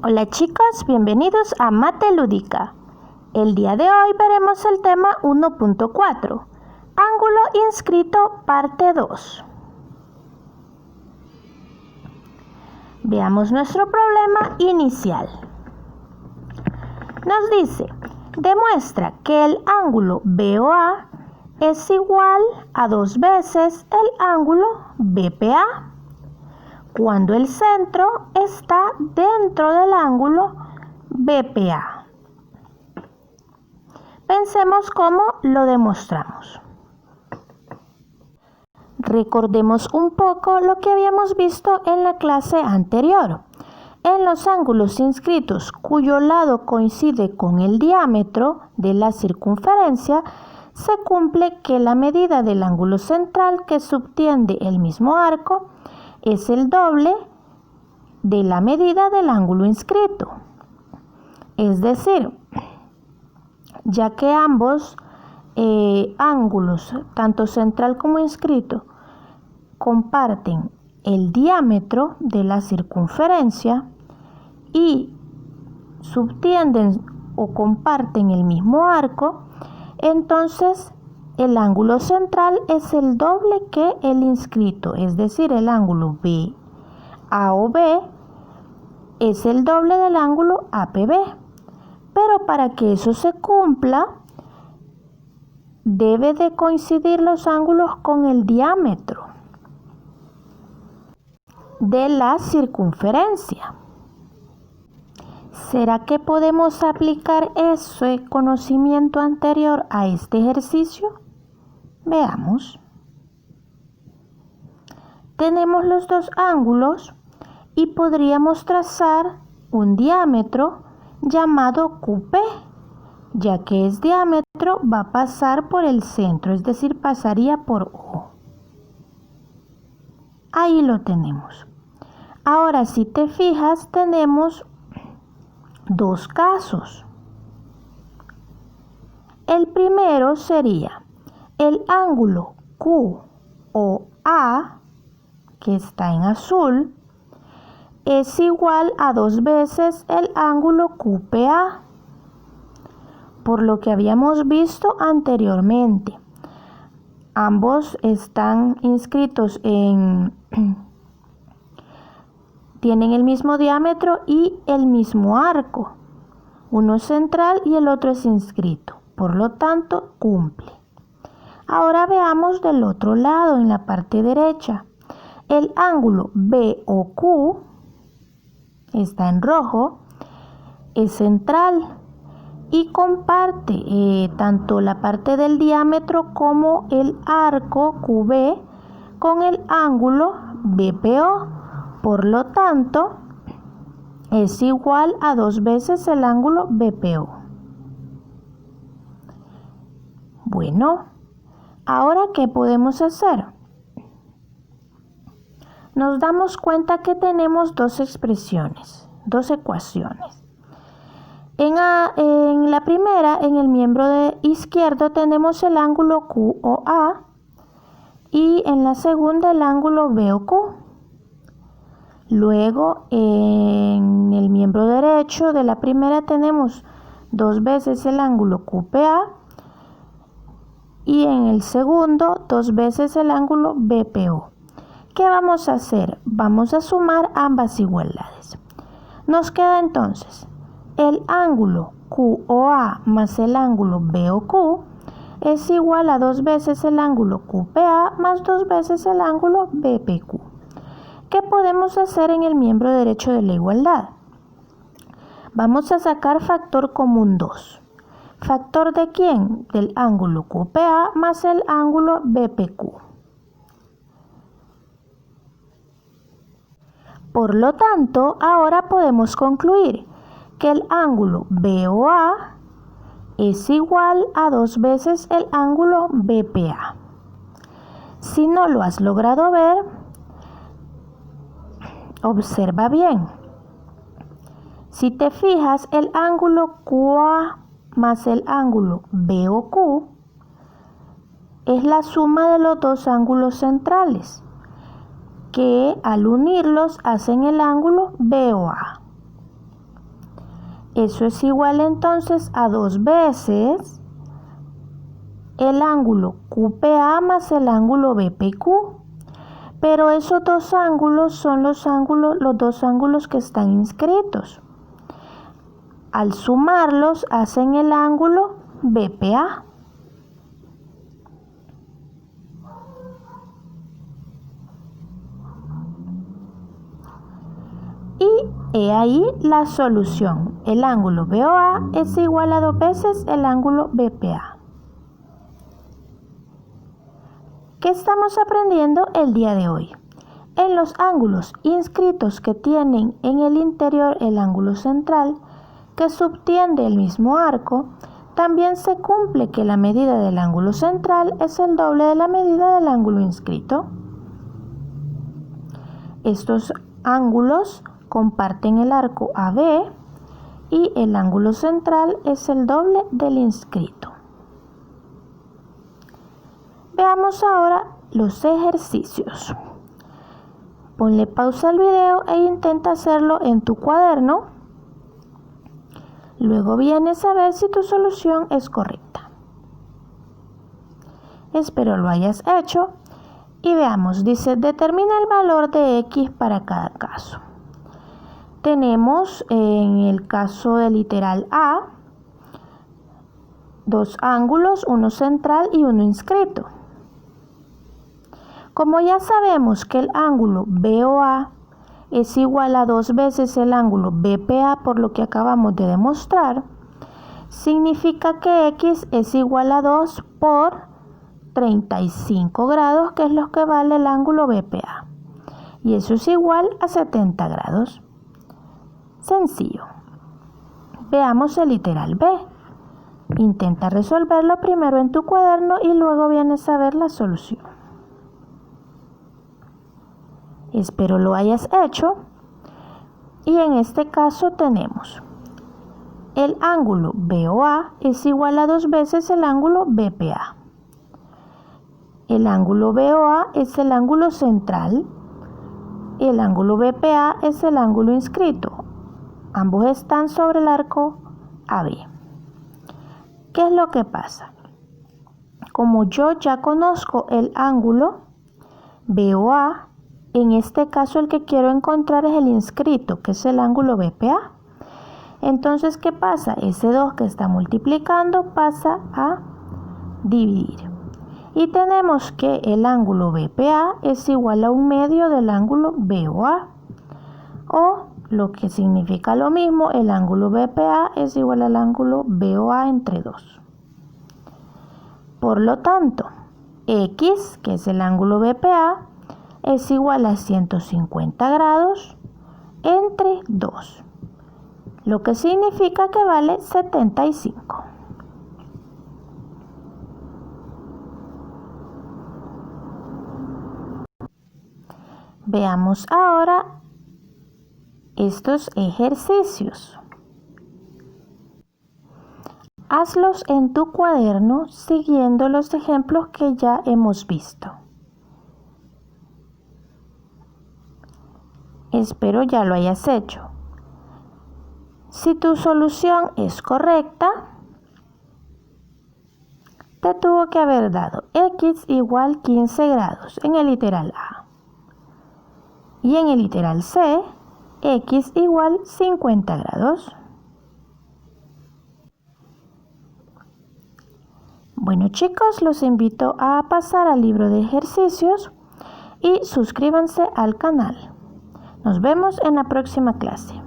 Hola chicos, bienvenidos a Mate Lúdica. El día de hoy veremos el tema 1.4, ángulo inscrito parte 2. Veamos nuestro problema inicial. Nos dice, demuestra que el ángulo BOA es igual a 2 veces el ángulo BPA cuando el centro está dentro del ángulo BPA. Pensemos cómo lo demostramos. Recordemos un poco lo que habíamos visto en la clase anterior. En los ángulos inscritos cuyo lado coincide con el diámetro de la circunferencia, se cumple que la medida del ángulo central que subtiende el mismo arco es el doble de la medida del ángulo inscrito. Es decir, ya que ambos ángulos, tanto central como inscrito, comparten el diámetro de la circunferencia y subtienden o comparten el mismo arco, entonces el ángulo central es el doble que el inscrito, es decir, el ángulo BAOB es el doble del ángulo APB. Pero para que eso se cumpla, debe de coincidir los ángulos con el diámetro de la circunferencia. ¿Será que podemos aplicar ese conocimiento anterior a este ejercicio? Veamos. Tenemos los dos ángulos y podríamos trazar un diámetro llamado QP, ya que es diámetro, va a pasar por el centro, es decir, pasaría por O. Ahí lo tenemos. Ahora, si te fijas, tenemos dos casos. El primero sería el ángulo QOA, que está en azul, es igual a 2 veces el ángulo QPA, por lo que habíamos visto anteriormente. Ambos están inscritos tienen el mismo diámetro y el mismo arco. Uno es central y el otro es inscrito. Por lo tanto, cumple. Ahora veamos del otro lado, en la parte derecha. El ángulo BOQ está en rojo, es central y comparte tanto la parte del diámetro como el arco QB con el ángulo BPO. Por lo tanto, es igual a 2 veces el ángulo BPO. Bueno, ahora ¿qué podemos hacer? Nos damos cuenta que tenemos dos expresiones, dos ecuaciones. En la primera, en el miembro izquierdo, tenemos el ángulo QOA y en la segunda el ángulo BOQ. Luego, en el miembro derecho de la primera tenemos 2 veces el ángulo QPA y en el segundo 2 veces el ángulo BPO. ¿Qué vamos a hacer? Vamos a sumar ambas igualdades. Nos queda entonces el ángulo QOA más el ángulo BOQ es igual a 2 veces el ángulo QPA más 2 veces el ángulo BPQ. ¿Qué podemos hacer en el miembro derecho de la igualdad? Vamos a sacar factor común 2. ¿Factor de quién? Del ángulo QPA más el ángulo BPQ. Por lo tanto, ahora podemos concluir que el ángulo BOA es igual a 2 veces el ángulo BPA. Si no lo has logrado ver, observa bien. Si te fijas, el ángulo QA más el ángulo BOQ es la suma de los dos ángulos centrales, que al unirlos hacen el ángulo BOA. Eso es igual entonces a 2 veces el ángulo QPA más el ángulo BPQ. Pero esos dos ángulos son los dos ángulos que están inscritos. Al sumarlos hacen el ángulo BPA. Y he ahí la solución. El ángulo BOA es igual a 2 veces el ángulo BPA. ¿Qué estamos aprendiendo el día de hoy? En los ángulos inscritos que tienen en el interior el ángulo central, que subtiende el mismo arco, también se cumple que la medida del ángulo central es el doble de la medida del ángulo inscrito. Estos ángulos comparten el arco AB y el ángulo central es el doble del inscrito. Veamos ahora los ejercicios. Ponle pausa al video e intenta hacerlo en tu cuaderno. Luego vienes a ver si tu solución es correcta. Espero lo hayas hecho. Y veamos, dice, determina el valor de X para cada caso. Tenemos en el caso del literal A, 2 ángulos, uno central y uno inscrito. Como ya sabemos que el ángulo BOA es igual a 2 veces el ángulo BPA por lo que acabamos de demostrar, significa que X es igual a 2 por 35 grados, que es lo que vale el ángulo BPA. Y eso es igual a 70 grados. Sencillo. Veamos el literal B. Intenta resolverlo primero en tu cuaderno y luego vienes a ver la solución. Espero lo hayas hecho. Y en este caso tenemos el ángulo BOA es igual a 2 veces el ángulo BPA. El ángulo BOA es el ángulo central. El ángulo BPA es el ángulo inscrito. Ambos están sobre el arco AB. ¿Qué es lo que pasa? Como yo ya conozco el ángulo BOA, en este caso el que quiero encontrar es el inscrito, que es el ángulo BPA. Entonces, ¿qué pasa? Ese 2 que está multiplicando pasa a dividir. Y tenemos que el ángulo BPA es igual a 1/2 del ángulo BOA. O, lo que significa lo mismo, el ángulo BPA es igual al ángulo BOA entre 2. Por lo tanto, X, que es el ángulo BPA, es igual a 150 grados entre 2. Lo que significa que vale 75. Veamos ahora estos ejercicios. Hazlos en tu cuaderno siguiendo los ejemplos que ya hemos visto. Espero ya lo hayas hecho. Si tu solución es correcta, te tuvo que haber dado X igual 15 grados en el literal A. Y en el literal C, X igual 50 grados. Bueno chicos, los invito a pasar al libro de ejercicios y suscríbanse al canal. Nos vemos en la próxima clase.